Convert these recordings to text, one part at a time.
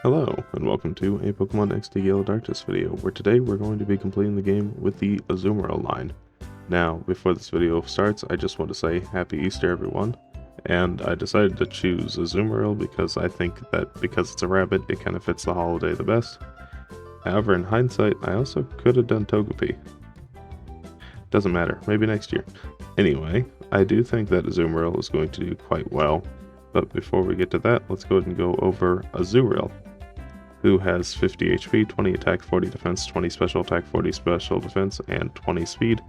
Hello, and welcome to a Pokemon XD Yellow Darkness video, where today we're going to be completing the game with the Azumarill line. Now, before this video starts, I just want to say Happy Easter everyone, and I decided to choose Azumarill because I think that because it's a rabbit, it kind of fits the holiday the best. However, in hindsight, I also could have done Togepi. Doesn't matter, maybe next year. Anyway, I do think that Azumarill is going to do quite well, but before we get to that, let's go ahead and go over Azuril, who has 50 HP, 20 attack, 40 defense, 20 special attack, 40 special defense, and 20 speed,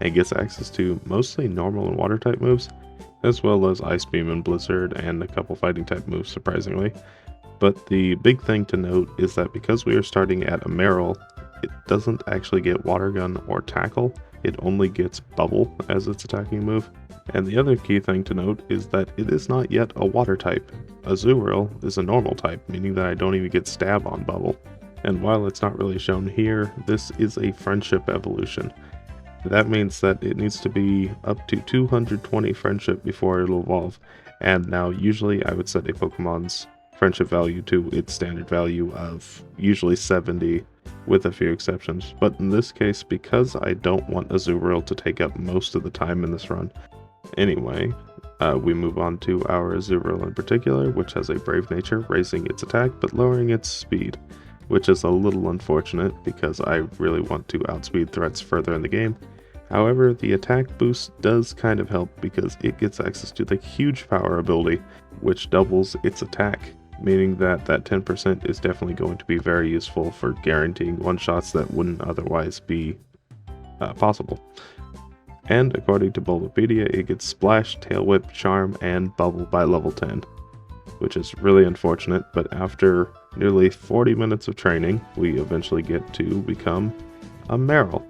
and gets access to mostly normal and water type moves, as well as Ice Beam and Blizzard, and a couple fighting type moves, surprisingly. But the big thing to note is that because we are starting at a Marill, it doesn't actually get Water Gun or Tackle, it only gets Bubble as its attacking move. And the other key thing to note is that it is not yet a water type. Azuril is a normal type, meaning that I don't even get Stab on Bubble. And while it's not really shown here, this is a friendship evolution. That means that it needs to be up to 220 friendship before it'll evolve. And now usually I would set a Pokemon's friendship value to its standard value of usually 70, with a few exceptions. But in this case, because I don't want Azumarill to take up most of the time in this run. Anyway, we move on to our Azuril in particular, which has a brave nature, raising its attack but lowering its speed, which is a little unfortunate because I really want to outspeed threats further in the game. However, the attack boost does kind of help because it gets access to the huge power ability, which doubles its attack, meaning that 10% is definitely going to be very useful for guaranteeing one-shots that wouldn't otherwise be possible. And according to Bulbapedia, it gets Splash, Tail Whip, Charm, and Bubble by level 10, which is really unfortunate, but after nearly 40 minutes of training, we eventually get to become a Marill,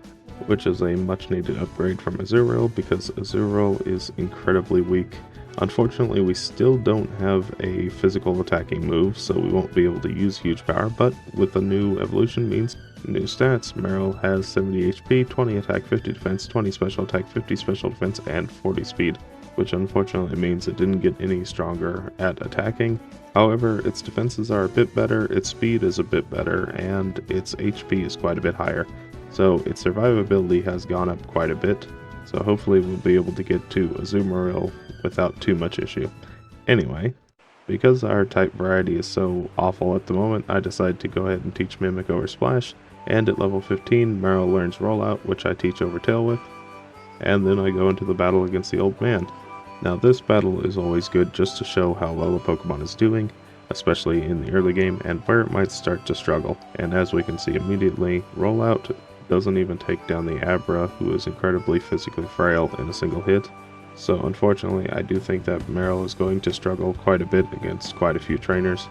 which is a much needed upgrade from Azuril because Azuril is incredibly weak. Unfortunately, we still don't have a physical attacking move, so we won't be able to use huge power, but with a new evolution means new stats. Marill has 70 HP, 20 attack, 50 defense, 20 special attack, 50 special defense, and 40 speed, which unfortunately means it didn't get any stronger at attacking. However, its defenses are a bit better, its speed is a bit better, and its HP is quite a bit higher. So its survivability has gone up quite a bit, so hopefully we'll be able to get to Azumarill without too much issue. Anyway, because our type variety is so awful at the moment, I decided to go ahead and teach Mimic over Splash, and at level 15, Marill learns Rollout, which I teach over Tail Whip, and then I go into the battle against the Old Man. Now this battle is always good just to show how well a Pokemon is doing, especially in the early game, and where it might start to struggle. And as we can see immediately, Rollout doesn't even take down the Abra, who is incredibly physically frail, in a single hit. So unfortunately, I do think that Marill is going to struggle quite a bit against quite a few trainers,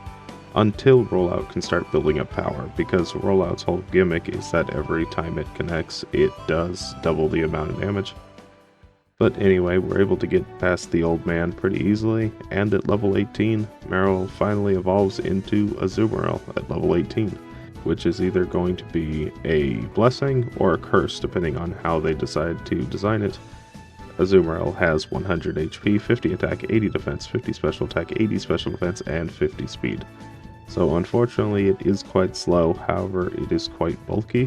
until Rollout can start building up power, because Rollout's whole gimmick is that every time it connects, it does double the amount of damage. But anyway, we're able to get past the Old Man pretty easily, and at level 18, Marill finally evolves into Azumarill at level 18. Which is either going to be a blessing or a curse depending on how they decide to design it. Azumarill has 100 HP, 50 attack, 80 defense, 50 special attack, 80 special defense, and 50 speed. So unfortunately it is quite slow, however it is quite bulky,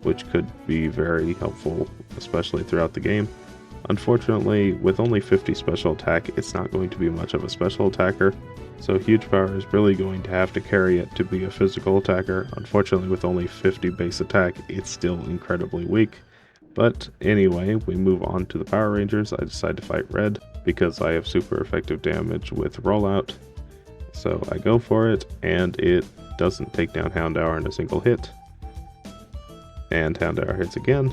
which could be very helpful, especially throughout the game. Unfortunately, with only 50 special attack, it's not going to be much of a special attacker, so huge power is really going to have to carry it to be a physical attacker. Unfortunately, with only 50 base attack, it's still incredibly weak. But anyway, we move on to the Power Rangers. I decide to fight Red because I have super effective damage with Rollout. So I go for it, and it doesn't take down Houndour in a single hit. And Houndour hits again.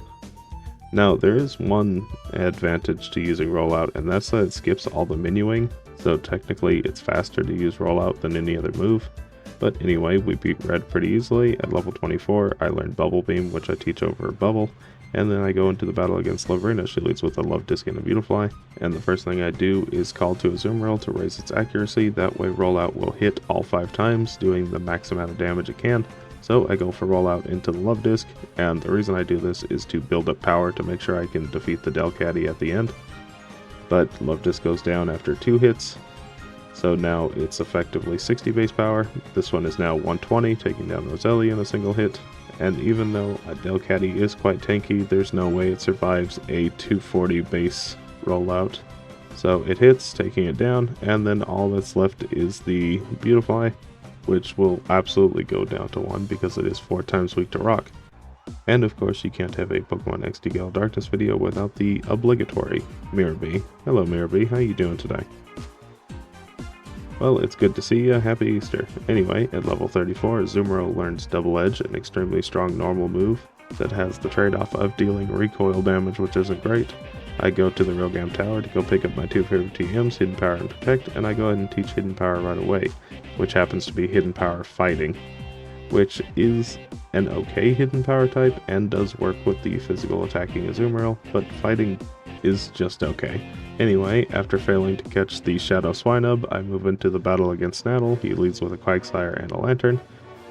Now, there is one advantage to using Rollout, and that's that it skips all the menuing. So technically it's faster to use Rollout than any other move. But anyway, we beat Red pretty easily. At level 24, I learned Bubble Beam, which I teach over Bubble. And then I go into the battle against Lavrina. She leads with a Love Disc and a Beautifly. And the first thing I do is call to Azumarill to raise its accuracy. That way Rollout will hit all 5 times, doing the max amount of damage it can. So I go for Rollout into the Love Disc. And the reason I do this is to build up power to make sure I can defeat the Delcatty at the end. But Love Disc goes down after 2 hits, So now it's effectively 60 base power. This one is now 120, taking down Roselli in a single hit. And even though a Delcatty is quite tanky, there's no way it survives a 240 base rollout. So it hits, taking it down, and then all that's left is the Beautifly, which will absolutely go down to 1 because it is 4 times weak to rock. And of course you can't have a Pokemon XD Gale Darkness video without the obligatory Mirror. Hello Mirror, how you doing today? Well, it's good to see ya, happy Easter. Anyway, at level 34, Azumarill learns Double Edge, an extremely strong normal move that has the trade-off of dealing recoil damage, which isn't great. I go to the Rilgam Tower to go pick up my 2 favorite TMs, Hidden Power and Protect, and I go ahead and teach Hidden Power right away, which happens to be Hidden Power Fighting, which is an okay Hidden Power type and does work with the physical attacking Azumarill, but Fighting is just okay. Anyway, after failing to catch the Shadow Swinub, I move into the battle against Snaddle. He leads with a Quagsire and a Lantern.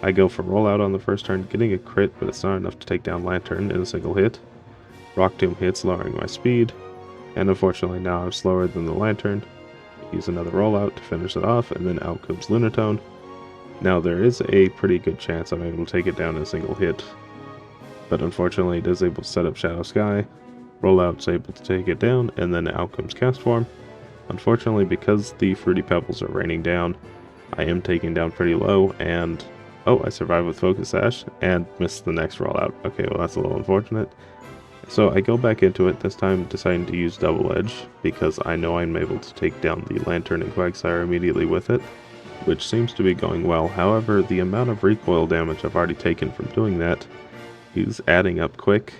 I go for Rollout on the first turn, getting a crit, but it's not enough to take down Lantern in a single hit. Rock Tomb hits, lowering my speed, and unfortunately now I'm slower than the Lantern. Use another Rollout to finish it off, and then out comes Lunatone. Now there is a pretty good chance I'm able to take it down in a single hit, but unfortunately it is able to set up Shadow Sky. Rollout's able to take it down, and then out comes Cast Form. Unfortunately, because the Fruity Pebbles are raining down, I am taken down pretty low, and oh, I survived with Focus Sash and missed the next rollout. Okay, well that's a little unfortunate. So I go back into it, this time deciding to use Double Edge, because I know I'm able to take down the Lantern and Quagsire immediately with it, which seems to be going well. However, the amount of recoil damage I've already taken from doing that is adding up quick.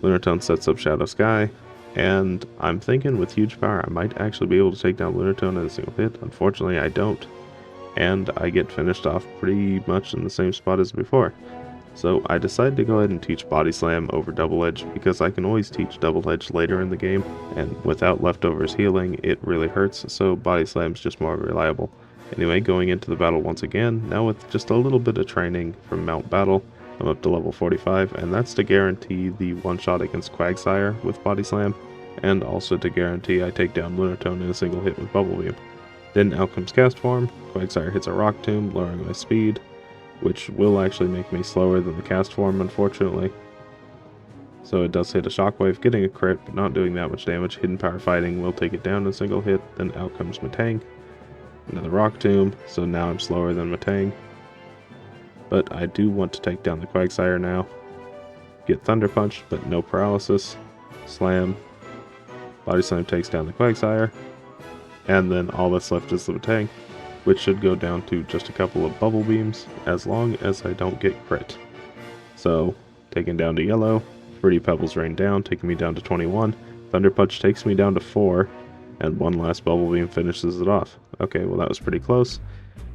Lunatone sets up Shadow Sky, and I'm thinking with huge power I might actually be able to take down Lunatone in a single hit. Unfortunately I don't, and I get finished off pretty much in the same spot as before. So I decided to go ahead and teach Body Slam over Double Edge, because I can always teach Double Edge later in the game, and without leftovers healing it really hurts, so Body Slam's just more reliable. Anyway, going into the battle once again, now with just a little bit of training from Mount Battle, I'm up to level 45, and that's to guarantee the one-shot against Quagsire with Body Slam, and also to guarantee I take down Lunatone in a single hit with Bubble Beam. Then out comes Cast Form, Quagsire hits a Rock Tomb, lowering my speed, which will actually make me slower than the Cast Form, unfortunately. So it does hit a Shockwave, getting a crit, but not doing that much damage. Hidden Power Fighting will take it down in a single hit, then out comes Matang. Another Rock Tomb, so now I'm slower than Matang. But I do want to take down the Quagsire now. Get Thunder Punch, but no paralysis. Slam. Body Slam takes down the Quagsire. And then all that's left is the Matang, which should go down to just a couple of Bubble Beams, as long as I don't get crit. So, taken down to yellow. Fruity Pebbles rain down, taking me down to 21. Thunder Punch takes me down to 4. And one last Bubble Beam finishes it off. Okay, well that was pretty close.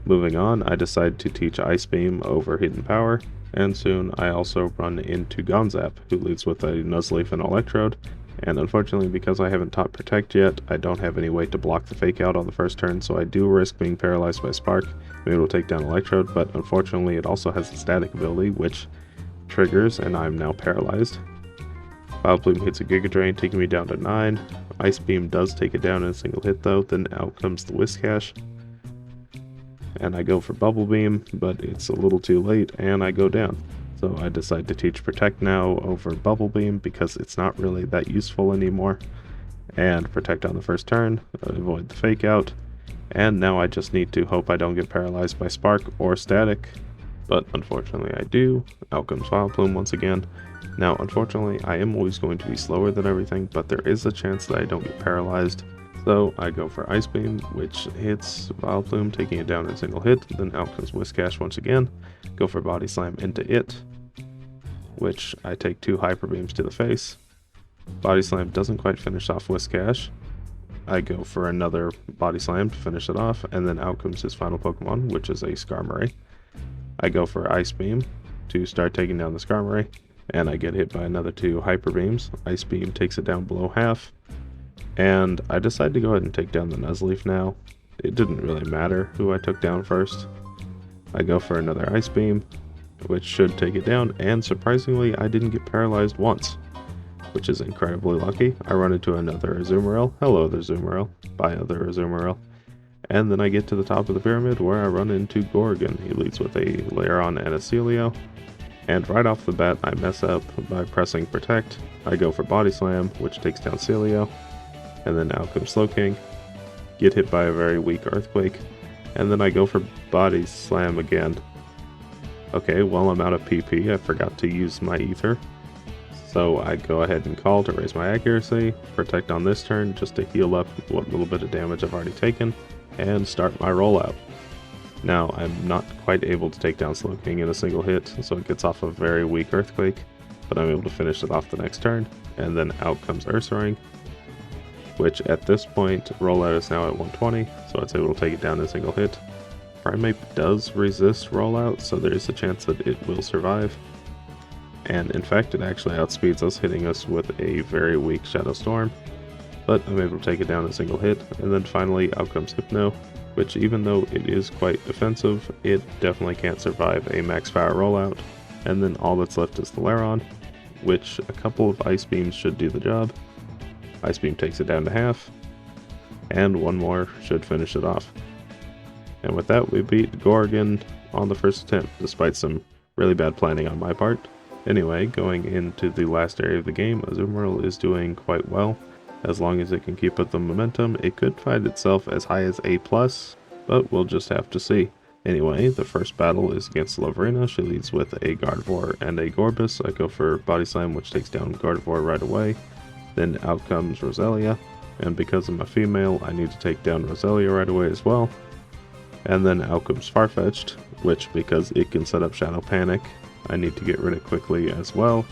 Moving on, I decide to teach Ice Beam over Hidden Power, and soon I also run into Gonzap, who leads with a Nuzleaf and Electrode, and unfortunately because I haven't taught Protect yet, I don't have any way to block the Fake Out on the first turn, so I do risk being paralyzed by Spark. Maybe it'll take down Electrode, but unfortunately it also has the Static ability, which triggers, and I'm now paralyzed. Vileplume hits a Giga Drain, taking me down to 9. Ice Beam does take it down in a single hit though, then out comes the Whiscash. And I go for Bubble Beam, but it's a little too late, and I go down. So I decide to teach Protect now over Bubble Beam, because it's not really that useful anymore. And Protect on the first turn, avoid the Fake Out, and now I just need to hope I don't get paralyzed by Spark or Static. But unfortunately I do. Out comes Vileplume once again. Now unfortunately I am always going to be slower than everything, but there is a chance that I don't get paralyzed. So I go for Ice Beam, which hits Vileplume, taking it down in a single hit. Then out comes Whiscash once again. Go for Body Slam into it, which I take 2 Hyper Beams to the face. Body Slam doesn't quite finish off Whiscash. I go for another Body Slam to finish it off, and then out comes his final Pokemon, which is a Skarmory. I go for Ice Beam to start taking down the Skarmory, and I get hit by another 2 Hyper Beams. Ice Beam takes it down below half. And I decided to go ahead and take down the Nuzleaf now. It didn't really matter who I took down first. I go for another Ice Beam, which should take it down, and surprisingly I didn't get paralyzed once, which is incredibly lucky. I run into another Azumarill. Hello there, Azumarill. Bye, other Azumarill. And then I get to the top of the pyramid where I run into Gorgon. He leads with a Lairon and a Celio. And right off the bat, I mess up by pressing Protect. I go for Body Slam, which takes down Celio. And then out comes Slowking. Get hit by a very weak Earthquake. And then I go for Body Slam again. Okay, well, I'm out of PP. I forgot to use my Ether. So I go ahead and call to raise my accuracy, protect on this turn just to heal up what little bit of damage I've already taken, and start my rollout. Now, I'm not quite able to take down Slowking in a single hit, so it gets off a very weak Earthquake, but I'm able to finish it off the next turn, and then out comes Ursaring, which at this point, rollout is now at 120, so it's able to take it down in a single hit. Primeape does resist rollout, so there is a chance that it will survive. And in fact, it actually outspeeds us, hitting us with a very weak Shadow Storm. But I'm able to take it down in a single hit, and then finally out comes Hypno, which even though it is quite defensive, it definitely can't survive a max power rollout. And then all that's left is the Lairon, which a couple of Ice Beams should do the job. Ice Beam takes it down to half, and one more should finish it off. And with that, we beat Gorgon on the first attempt, despite some really bad planning on my part. Anyway, going into the last area of the game, Azumarill is doing quite well. As long as it can keep up the momentum, it could find itself as high as A+, but we'll just have to see. Anyway, the first battle is against Lovarina. She leads with a Gardevoir and a Gorbis. I go for Body Slam, which takes down Gardevoir right away. Then out comes Roselia, and because I'm a female, I need to take down Roselia right away as well. And then out comes Farfetch'd, which, because it can set up Shadow Panic, I need to get rid of quickly as well.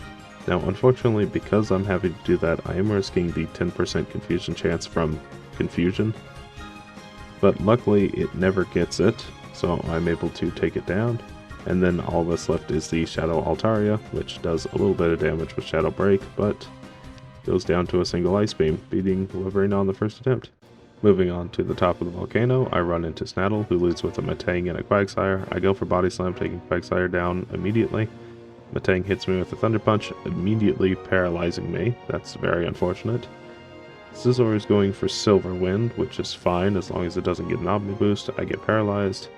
Now, unfortunately, because I'm having to do that, I am risking the 10% confusion chance from Confusion. But luckily, it never gets it, so I'm able to take it down. And then all that's left is the Shadow Altaria, which does a little bit of damage with Shadow Break, but goes down to a single Ice Beam, beating Lovarina on the first attempt. Moving on to the top of the volcano, I run into Snaddle, who leads with a Metang and a Quagsire. I go for Body Slam, taking Quagsire down immediately. Metang hits me with a Thunder Punch, immediately paralyzing me. That's very unfortunate. Scizor is going for Silver Wind, which is fine as long as it doesn't get an Omni Boost. I get paralyzed.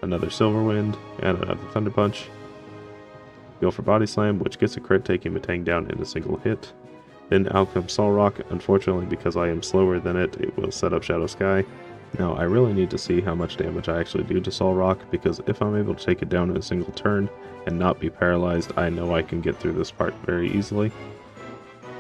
Another Silver Wind, and another Thunder Punch. Go for Body Slam, which gets a crit, taking Metang down in a single hit. Then out comes Solrock. Unfortunately, because I am slower than it, it will set up Shadow Sky. Now, I really need to see how much damage I actually do to Solrock, because if I'm able to take it down in a single turn and not be paralyzed, I know I can get through this part very easily.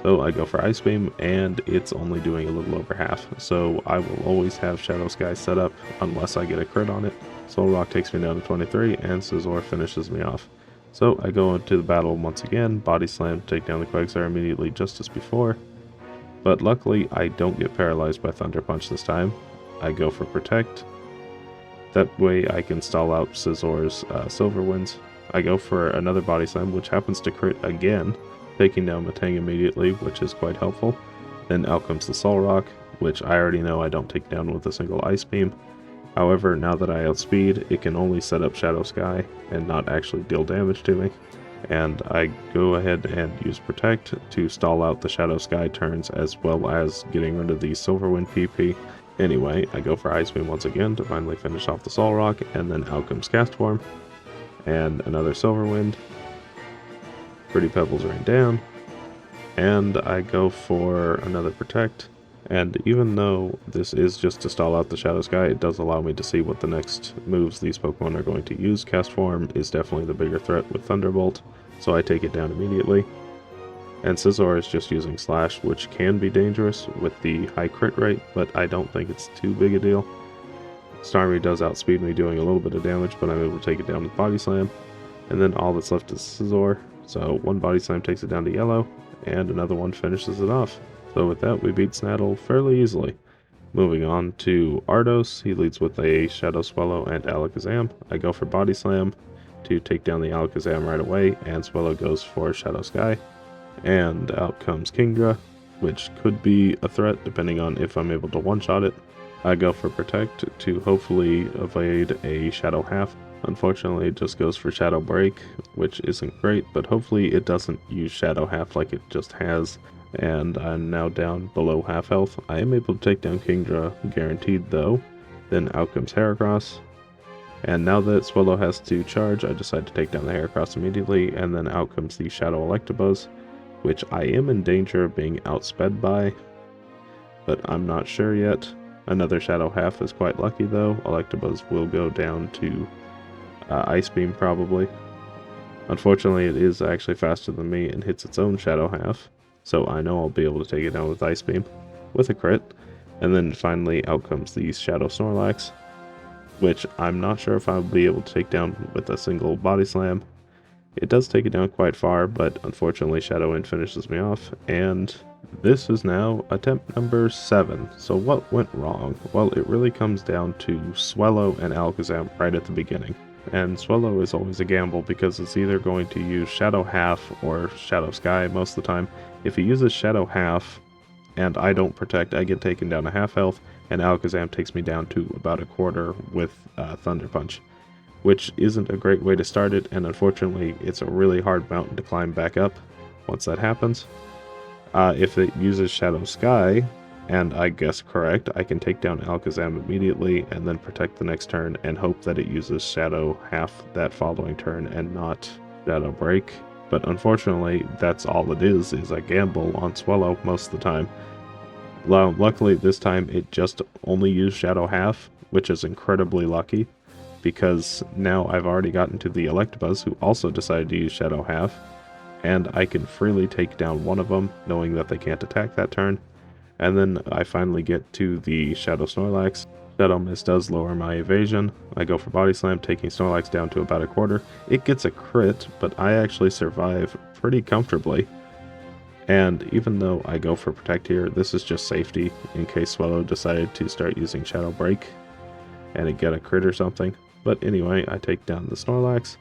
So I go for Ice Beam, and it's only doing a little over half, so I will always have Shadow Sky set up unless I get a crit on it. Solrock takes me down to 23, and Scizor finishes me off. So I go into the battle once again, Body Slam, take down the Quagsire immediately just as before. But luckily, I don't get paralyzed by Thunder Punch this time. I go for Protect. That way I can stall out Scizor's Silver Winds. I go for another Body Slam, which happens to crit again, taking down Metang immediately, which is quite helpful. Then out comes the Solrock, which I already know I don't take down with a single Ice Beam. However, now that I outspeed, it can only set up Shadow Sky and not actually deal damage to me. And I go ahead and use Protect to stall out the Shadow Sky turns, as well as getting rid of the Silver Wind PP. Anyway, I go for Ice Beam once again to finally finish off the Solrock, and then out comes Castform, and another Silver Wind. Pretty Pebbles rain down, and I go for another Protect. And even though this is just to stall out the Shadow Sky, it does allow me to see what the next moves these Pokemon are going to use. Castform is definitely the bigger threat with Thunderbolt, so I take it down immediately. And Scizor is just using Slash, which can be dangerous with the high crit rate, but I don't think it's too big a deal. Starmie does outspeed me, doing a little bit of damage, but I'm able to take it down with Body Slam. And then all that's left is Scizor, so one Body Slam takes it down to yellow, and another one finishes it off. So with that, we beat Snaddle fairly easily. Moving on to Ardos, he leads with a Shadow Swallow and Alakazam. I go for Body Slam to take down the Alakazam right away, and Swallow goes for Shadow Sky. And out comes Kingdra, which could be a threat depending on if I'm able to one-shot it. I go for Protect to hopefully evade a Shadow Half. Unfortunately, it just goes for Shadow Break, which isn't great, but hopefully it doesn't use Shadow Half like it just has. And I'm now down below half health. I am able to take down Kingdra guaranteed though, Then out comes Heracross. And now that Swallow has to charge, I decide to take down the Heracross immediately, and then out comes the Shadow Electabuzz, which I am in danger of being outsped by, but I'm not sure yet. Another Shadow Half is quite lucky though. Electabuzz will go down to Ice Beam probably. Unfortunately, it is actually faster than me and hits its own Shadow Half, so I know I'll be able to take it down with Ice Beam, with a crit. And then finally out comes the Shadow Snorlax, which I'm not sure if I'll be able to take down with a single Body Slam. It does take it down quite far, but unfortunately Shadow Wind finishes me off, and this is now attempt number 7. So what went wrong? Well, it really comes down to Swallow and Alakazam right at the beginning. And Swallow is always a gamble because it's either going to use Shadow Half or Shadow Sky most of the time. If he uses Shadow Half and I don't protect, I get taken down to half health, and Alakazam takes me down to about a quarter with Thunder Punch, which isn't a great way to start it, and unfortunately it's a really hard mountain to climb back up once that happens. If it uses Shadow Sky, and I guess correct, I can take down Alakazam immediately and then protect the next turn and hope that it uses Shadow Half that following turn and not Shadow Break. But unfortunately, that's all it is a gamble on Swallow most of the time. Luckily, this time it just only used Shadow Half, which is incredibly lucky, because now I've already gotten to the Electabuzz, who also decided to use Shadow Half, and I can freely take down one of them, knowing that they can't attack that turn. And then I finally get to the Shadow Snorlax. Shadow Mist does lower my evasion. I go for Body Slam, taking Snorlax down to about a quarter. It gets a crit, but I actually survive pretty comfortably. And even though I go for Protect here, this is just safety in case Swallow decided to start using Shadow Break and it get a crit or something. But anyway, I take down the Snorlax,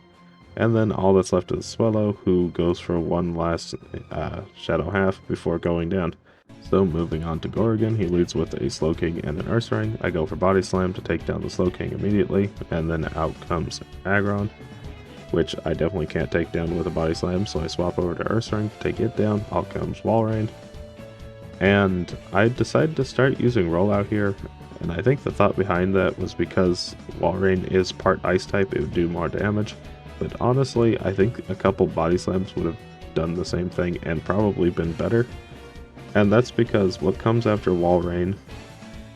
and then all that's left is the Swallow, who goes for one last Shadow Half before going down. So moving on to Gorgon, he leads with a Slowking and an Ursaring. I go for Body Slam to take down the Slowking immediately, and then out comes Aggron, which I definitely can't take down with a Body Slam, so I swap over to Ursaring to take it down. Out comes Walrein, and I decided to start using Rollout here, and I think the thought behind that was because Walrein is part Ice type, it would do more damage, but honestly, I think a couple Body Slams would have done the same thing and probably been better. And that's because what comes after Walrein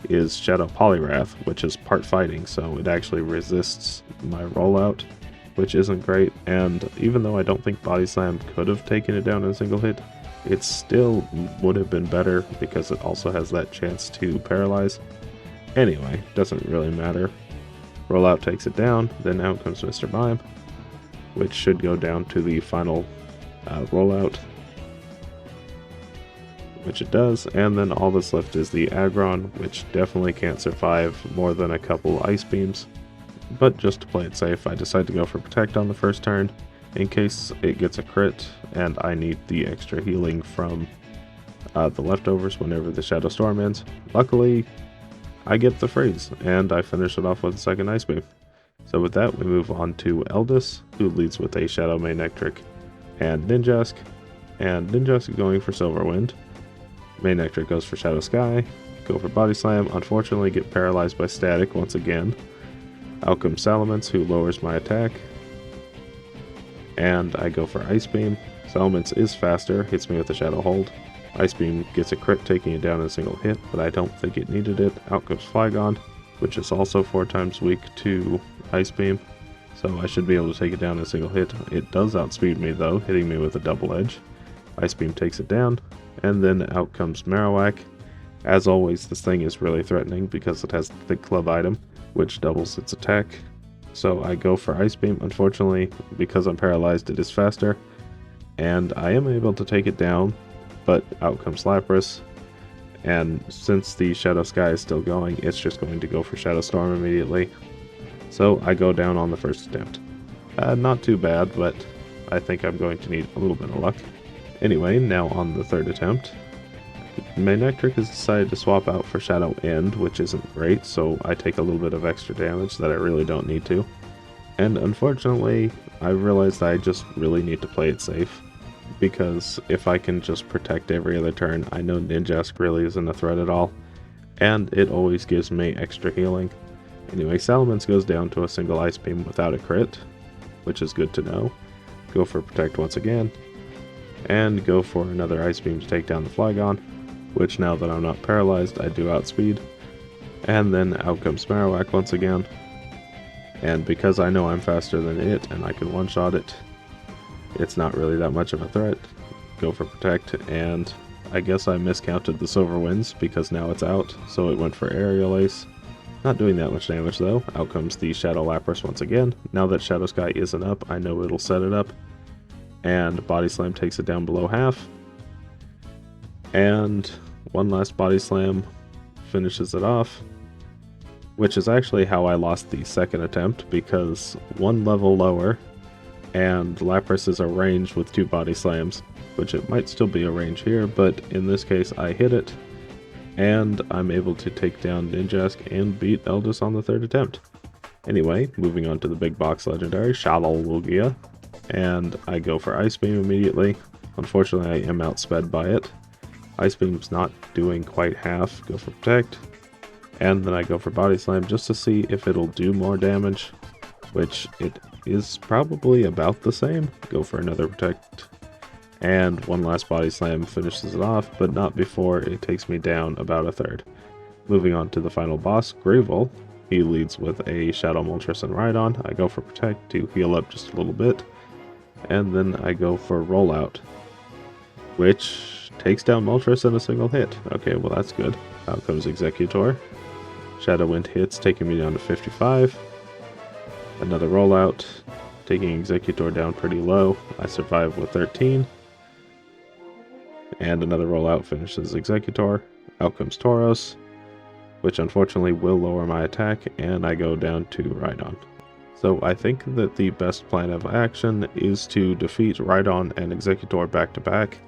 is Shadow Poliwrath, which is part fighting, so it actually resists my rollout, which isn't great. And even though I don't think Body Slam could have taken it down in a single hit, it still would have been better because it also has that chance to paralyze. Anyway, doesn't really matter. Rollout takes it down, then out comes Mr. Mime, which should go down to the final rollout, which it does, and then all that's left is the Aggron, which definitely can't survive more than a couple Ice Beams. But just to play it safe, I decide to go for Protect on the first turn, in case it gets a crit, and I need the extra healing from the leftovers whenever the Shadow Storm ends. Luckily, I get the freeze, and I finish it off with a second Ice Beam. So with that, we move on to Eldis, who leads with a Shadow Manectric and Ninjask, and Ninjask is going for Silver Wind. Manectric goes for Shadow Sky, go for Body Slam, unfortunately get paralyzed by Static once again. Out comes Salamence, who lowers my attack, and I go for Ice Beam. Salamence is faster, hits me with a Shadow Hold. Ice Beam gets a crit, taking it down in a single hit, but I don't think it needed it. Out comes Flygon, which is also 4 times weak to Ice Beam, so I should be able to take it down in a single hit. It does outspeed me though, hitting me with a Double Edge. Ice Beam takes it down, and then out comes Marowak. As always, this thing is really threatening because it has the Thick Club item, which doubles its attack. So I go for Ice Beam. Unfortunately, because I'm paralyzed, it is faster, and I am able to take it down, but out comes Lapras, and since the Shadow Sky is still going, it's just going to go for Shadow Storm immediately. So I go down on the first attempt. Not too bad, but I think I'm going to need a little bit of luck. Anyway, now on the third attempt, Manectric has decided to swap out for Shadow End, which isn't great, so I take a little bit of extra damage that I really don't need to. And unfortunately, I realized I just really need to play it safe, because if I can just protect every other turn, I know Ninjask really isn't a threat at all, and it always gives me extra healing. Anyway, Salamence goes down to a single Ice Beam without a crit, which is good to know. Go for Protect once again, and go for another Ice Beam to take down the Flygon, which now that I'm not paralyzed, I do outspeed. And then out comes Marowak once again, and because I know I'm faster than it and I can one-shot it, it's not really that much of a threat. Go for Protect, and I guess I miscounted the Silver Winds because now it's out, so it went for Aerial Ace. Not doing that much damage though. Out comes the Shadow Lapras once again. Now that Shadow Sky isn't up, I know it'll set it up. And Body Slam takes it down below half. And one last Body Slam finishes it off. Which is actually how I lost the second attempt, because one level lower, and Lapras is a range with 2 Body Slams, which it might still be a range here, but in this case I hit it, and I'm able to take down Ninjask and beat Eldus on the third attempt. Anyway, moving on to the big box legendary, Lugia, and I go for Ice Beam immediately. Unfortunately, I am outsped by it. Ice Beam's not doing quite half. Go for Protect. And then I go for Body Slam just to see if it'll do more damage, which it is probably about the same. Go for another Protect. And one last Body Slam finishes it off, but not before it takes me down about a third. Moving on to the final boss, Gravel. He leads with a Shadow Moltres and Rhydon. I go for Protect to heal up just a little bit. And then I go for Rollout, which takes down Moltres in a single hit. Okay, well that's good. Out comes Executor. Shadow Wind hits, taking me down to 55. Another Rollout, taking Executor down pretty low. I survive with 13. And another Rollout finishes Executor. Out comes Tauros, which unfortunately will lower my attack, and I go down to Rhydon. So I think that the best plan of action is to defeat Rhydon and Executor back to back,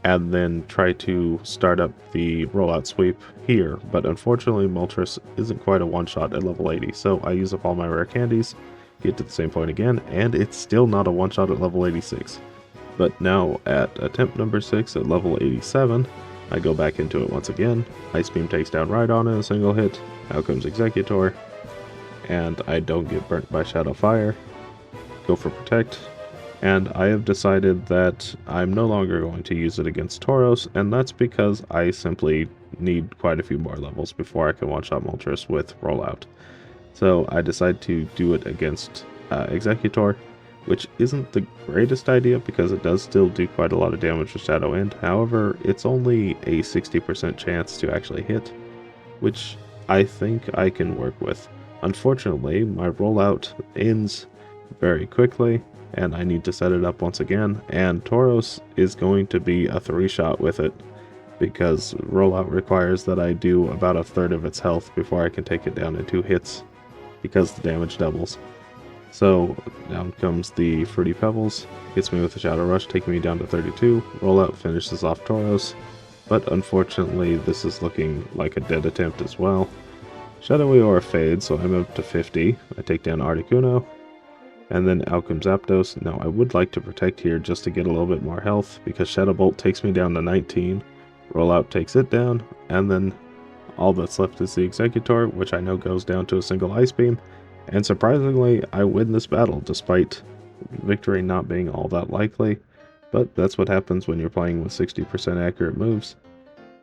and then try to start up the rollout sweep here, but unfortunately Moltres isn't quite a one-shot at level 80, so I use up all my rare candies, get to the same point again, and it's still not a one-shot at level 86. But now at attempt number 6 at level 87, I go back into it once again. Ice Beam takes down Rhydon in a single hit, out comes Executor, and I don't get burnt by Shadow Fire. Go for Protect. And I have decided that I'm no longer going to use it against Tauros, and that's because I simply need quite a few more levels before I can one-shot Moltres with Rollout. So I decide to do it against Executor, which isn't the greatest idea because it does still do quite a lot of damage with Shadow End. However, it's only a 60% chance to actually hit, which I think I can work with. Unfortunately, my Rollout ends very quickly, and I need to set it up once again, and Tauros is going to be a 3-shot with it, because Rollout requires that I do about a third of its health before I can take it down in 2 hits, because the damage doubles. So down comes the Fruity Pebbles, hits me with a Shadow Rush, taking me down to 32, Rollout finishes off Tauros, but unfortunately this is looking like a dead attempt as well. Shadowy Aura fades, so I'm up to 50, I take down Articuno, and then out comes Zapdos. Now I would like to Protect here just to get a little bit more health, because Shadow Bolt takes me down to 19, Rollout takes it down, and then all that's left is the Executor, which I know goes down to a single Ice Beam, and surprisingly I win this battle despite victory not being all that likely, but that's what happens when you're playing with 60% accurate moves.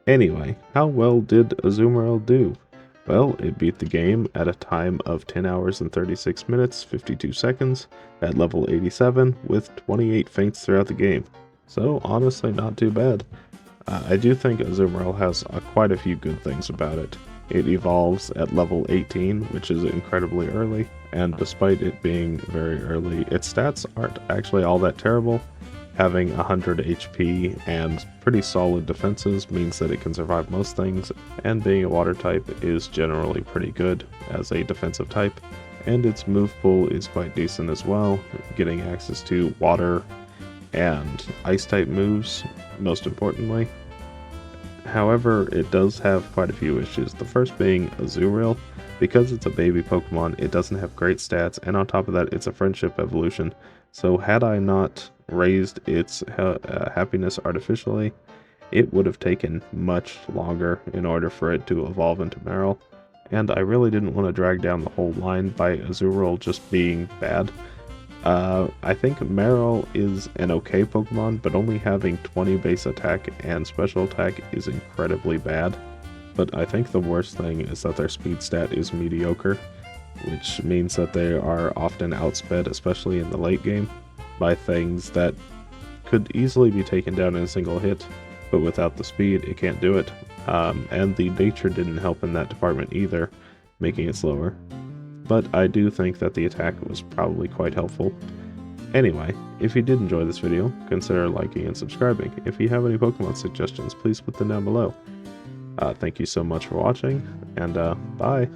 Anyway, how well did Azumarill do? Well, it beat the game at a time of 10 hours and 36 minutes, 52 seconds, at level 87, with 28 feints throughout the game. So, honestly, not too bad. I do think Azumarill has quite a few good things about it. It evolves at level 18, which is incredibly early, and despite it being very early, its stats aren't actually all that terrible. Having 100 HP and pretty solid defenses means that it can survive most things, and being a water type is generally pretty good as a defensive type, and its move pool is quite decent as well, getting access to water and ice type moves, most importantly. However, it does have quite a few issues, the first being Azuril. Because it's a baby Pokemon, it doesn't have great stats, and on top of that, it's a friendship evolution, so had I not raised its happiness artificially, it would have taken much longer in order for it to evolve into Marill, and I really didn't want to drag down the whole line by Azuril just being bad. I think Marill is an okay Pokemon, but only having 20 base attack and special attack is incredibly bad. But I think the worst thing is that their speed stat is mediocre, which means that they are often outsped, especially in the late game, by things that could easily be taken down in a single hit, but without the speed, it can't do it. And the nature didn't help in that department either, making it slower. But I do think that the attack was probably quite helpful. Anyway, if you did enjoy this video, consider liking and subscribing. If you have any Pokemon suggestions, please put them down below. Thank you so much for watching, and bye!